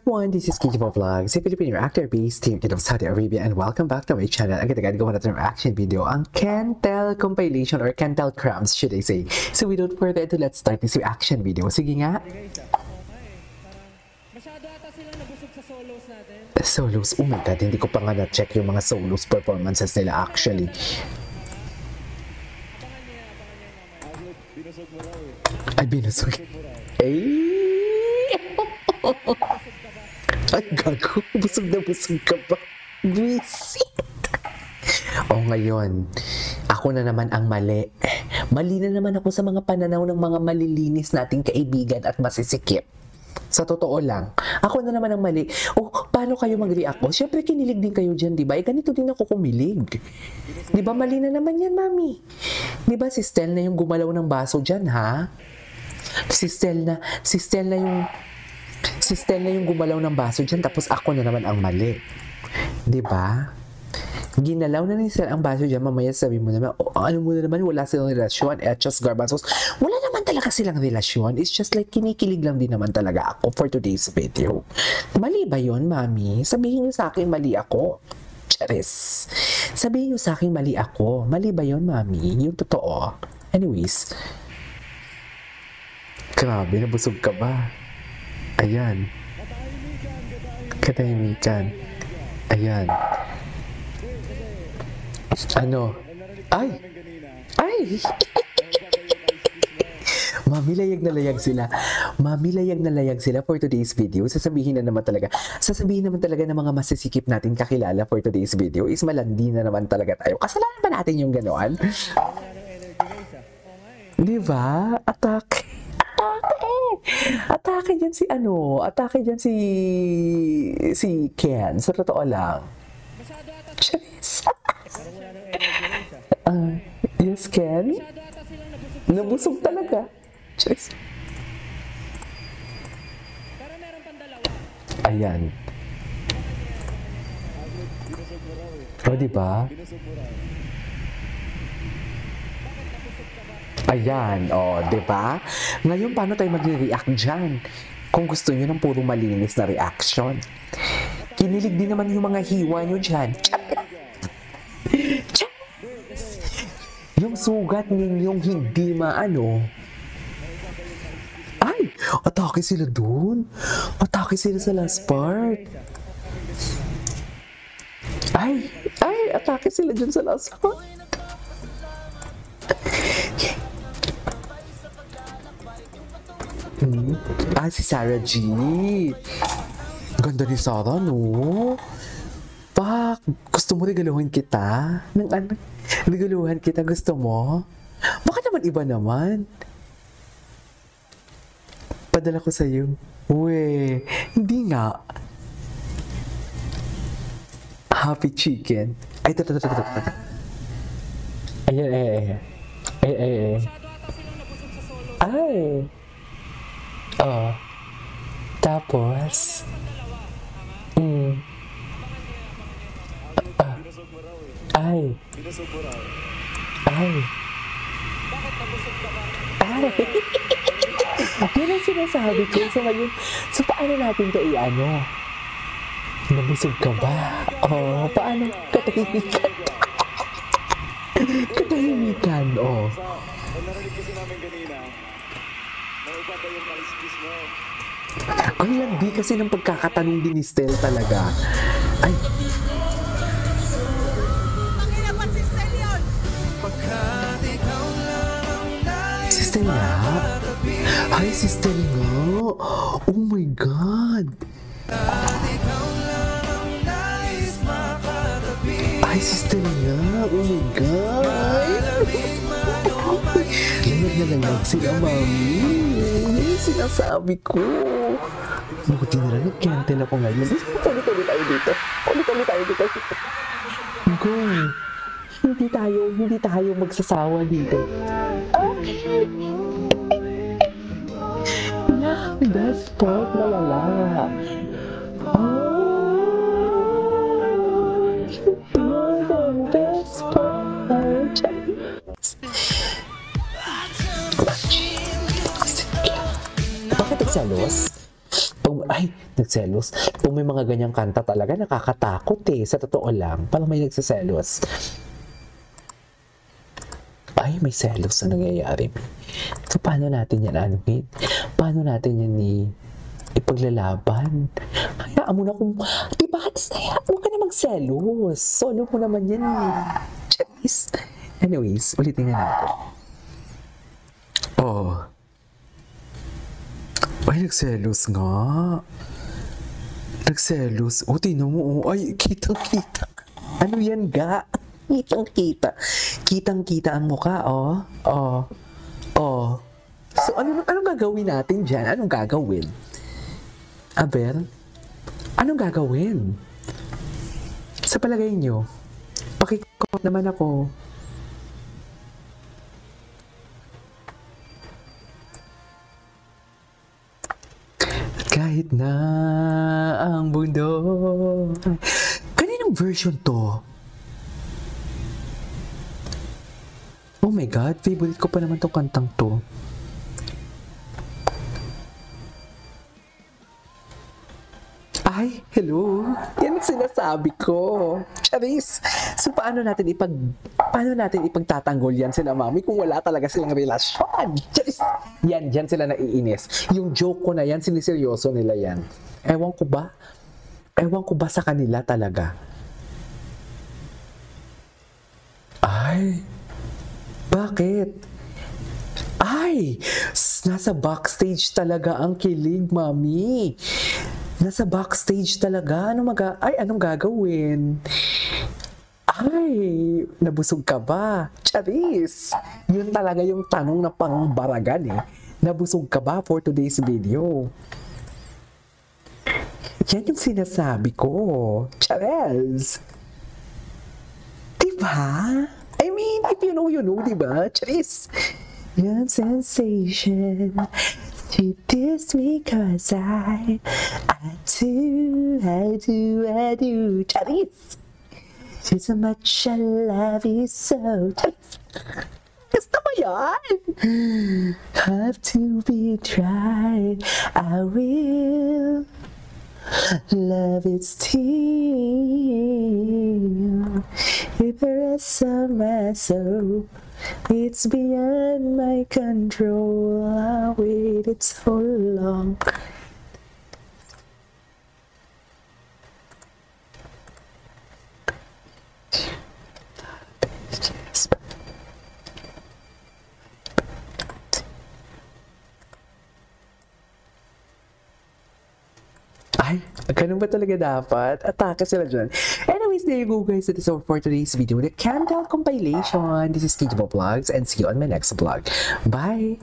everyone, this is Kikipo Vlogs, a Filipino actor based in Saudi Arabia, and welcome back to my channel. Ang gagawa natin ng reaction video, ang Cantel compilation or Cantel crumbs, should I say. So without further ado, let's start this reaction video. Sige nga. Masyado ata silang nabusog sa solos natin. Solos? Oh my god, hindi ko pa nga na-check yung mga solos performances nila actually. Ay, binusog. Ay, gago. Busog na busog ka ba? Visit. O ngayon, ako na naman ang mali. Mali na naman ako sa mga pananaw ng mga malilinis nating kaibigan at masisikip. Sa totoo lang, ako na naman ang mali. Oh, paano kayo mag-react? Siyempre, kinilig din kayo dyan, di ba? Ganito din ako kumilig. Di ba, mali na naman yan, mami? Di ba, si Stel na yung gumalaw ng baso dyan, ha? Si Stel na yung gumalaw ng baso dyan, tapos ako na naman ang mali. Di ba? Ginalaw na ni Stel ang baso dyan, mamaya sabi mo naman, oh, ano mo na naman, wala silang relasyon, just garbanzos. Wala naman talaga silang relasyon. It's just like kinikilig lang din naman talaga ako for today's video. Mali ba yun, mami? Sabihin niyo sa akin mali ako. Charis. Sabihin niyo sa akin mali ako. Mali ba yun, mami? Yung totoo. Anyways. Grabe, nabusog ka ba? Ayan. Katahimikan. Ayan. Ano? Ay! Ay! Mami, layag na layag sila. Mami, layag na layag sila for today's video. Sasabihin naman talaga ng mga masisikip natin kakilala for today's video is malandi na naman talaga tayo. Kasalanan ba natin yung gano'n? Di ba? Atake. Atake dyan si ano? Atake dyan si Ken. Sa totoo lang. Charis. Yes, Ken? Nabusog talaga. Charis. Ayan. O, diba? Ayan, o, diba? Ngayon, paano tayo mag-react dyan? Kung gusto nyo ng puro malinis na reaction. Kinilig din naman yung mga hiwa nyo dyan. Yung sugat ninyong hindi maano. Ay! Atake sila dun. Atake sila sa last part. Ay! Ay! Atake sila dun sa last part. Si Sarah G. Ganda ni Sarah, no? Pak, gusto mo regaluhan kita? Regaluhan kita, gusto mo? Baka naman iba naman. Padala ko sa'yo. Uwe, hindi nga. Happy chicken. Ay, ito. Ayan, Ay. Oh. Tapos. Ay. Ay. Ay. Yun ang sinasabi ko. So ngayon, so paano natin ito i-ano? Nabusog ka ba? Oh, paano? Katahimikan. Katahimikan, oh. Narinig kasi namin kanina, naupa pa yung kaliskis mo. Ang landi kasi ng pagkakatanong din ni Stel talaga. Ay. Si Stel nga? Ay, si Stel nga. Oh my God. Ay, si Stel nga. Oh my God. Layag na layag sila, mami. Sinasabi ko. Buti na lang, nag-cantel ako ngayon. Ulit-ulit tayo dito. Ulit-ulit tayo dito. Go. Hindi tayo magsasawa dito. Okay. Yeah, best part na wala. Oh, you're the best part. Bakit nagsalos? ay, nagselos. Kung may mga ganyang kanta talaga, nakakatakot eh. Sa totoo lang, parang may nagsaselos. Ay, may selos na nangyayari. So, paano natin yan anuhin? Paano natin yan ipaglalaban? Hayaan mo na kung, diba, huwag ka na magselos. Solo mo naman yan eh. Charis. Anyways, ulitin nga natin. Oh. Ay, nagselos nga. Nagselos. O, tingnan mo. Ay, kitang-kita. Ano yan, ga? Kitang-kita. Kitang-kita ang mukha, oh. Oh. Oh. So, anong gagawin natin dyan? Anong gagawin? Aber? Anong gagawin? Sa palagay nyo, pakikot naman ako. Kahit na ang mundo. Kaninong version to? Oh my God, favorite ko pa naman tong kantang to. Ay, hello. Yan ang sinasabi ko. Charis. So, paano natin ipagtatanggol yan sila mami kung wala talaga silang relasyon? Charis. Yan, dyan sila naiinis. Yung joke ko na yan, siniseryoso nila yan. Ewan ko ba? Ewan ko ba sa kanila talaga? Ay, bakit? Ay, nasa backstage talaga ang kilig, mami. Nasa backstage talaga. Anong gagawin? Ay, nabusog ka ba? Charis! Yun talaga yung tanong na pangbaragan eh. Nabusog ka ba for today's video? Yan yung sinasabi ko. Charis! Diba? I mean, if you know, diba? Charis! Your sensation to diss me cause I do. Charis! Just so much I love you so. Charis! Gusto mo yan? Have to be tried. I will love it still. If the rest of my soul, it's beyond my control. I waited so long. Ay, ganun ba talaga dapat? Atake sila dyan. Anyways, there you go guys. That is all for today's video. The Candle compilation. This is Teachable Vlogs and see you on my next vlog. Bye!